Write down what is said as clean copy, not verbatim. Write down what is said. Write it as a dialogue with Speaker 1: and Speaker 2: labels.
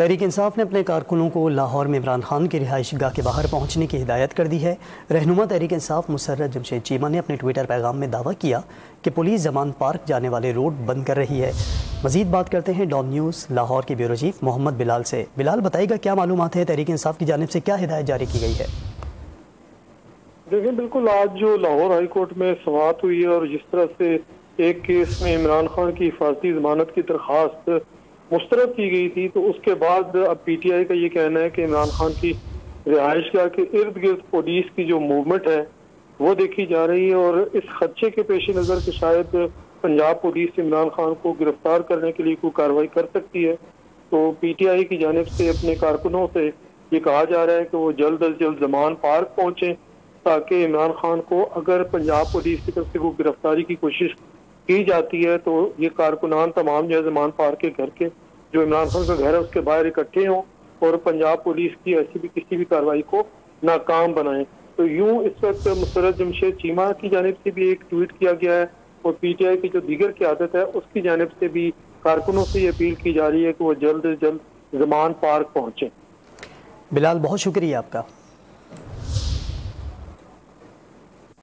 Speaker 1: तहरीक इंसाफ ने अपने कारकुनों को लाहौर में इमरान खान की रिहाइश गाह के बाहर पहुंचने की हिदायत कर दी है। रहनुमा तहरीक इंसाफ मुसर्रत जमशेद चीमा ने अपने ट्विटर पैगाम में दावा किया कि पुलिस जमान पार्क जाने वाले रोड बंद कर रही है। मजीद बात करते हैं डॉन न्यूज़ लाहौर के ब्यूरो चीफ मोहम्मद बिलाल से। बिलाल, बताइएगा क्या मालूमात है, तहरीक इंसाफ की जानिब से क्या हिदायत जारी की गई है?
Speaker 2: देखिए, बिल्कुल आज जो लाहौर हाई कोर्ट में समाअत हुई है और जिस तरह से एक केस में इमरान खान की हिफाजती जमानत की दरख्वास्त मुस्तरद की गई थी, तो उसके बाद अब पीटीआई का ये कहना है कि इमरान खान की रिहाइशगाह के इर्द गिर्द पुलिस की जो मूवमेंट है वो देखी जा रही है और इस खदशे के पेश नज़र कि शायद पंजाब पुलिस इमरान खान को गिरफ्तार करने के लिए कोई कार्रवाई कर सकती है, तो पीटीआई की जानिब से अपने कारकुनों से ये कहा जा रहा है कि वो जल्द अज जल्द जमान पार्क पहुंचे ताकि इमरान खान को अगर पंजाब पुलिस की तरफ से वो गिरफ्तारी की कोशिश की जाती है तो ये कारकुनान तमाम जो है जमान पार्क के घर के जो इमरान खान का घर है उसके बाहर इकट्ठे हों और पंजाब पुलिस की ऐसी भी किसी भी कार्रवाई को नाकाम बनाएं। तो यूं इस वक्त मुसर्रत जमशेद चीमा की जानिब से भी एक ट्वीट किया गया है और पीटीआई की जो दीगर क़यादत है उसकी जानिब से भी कारकुनों से ये अपील की जा रही है कि वो जल्द से जल्द जमान पार्क पहुंचे।
Speaker 1: बिलाल, बहुत शुक्रिया आपका।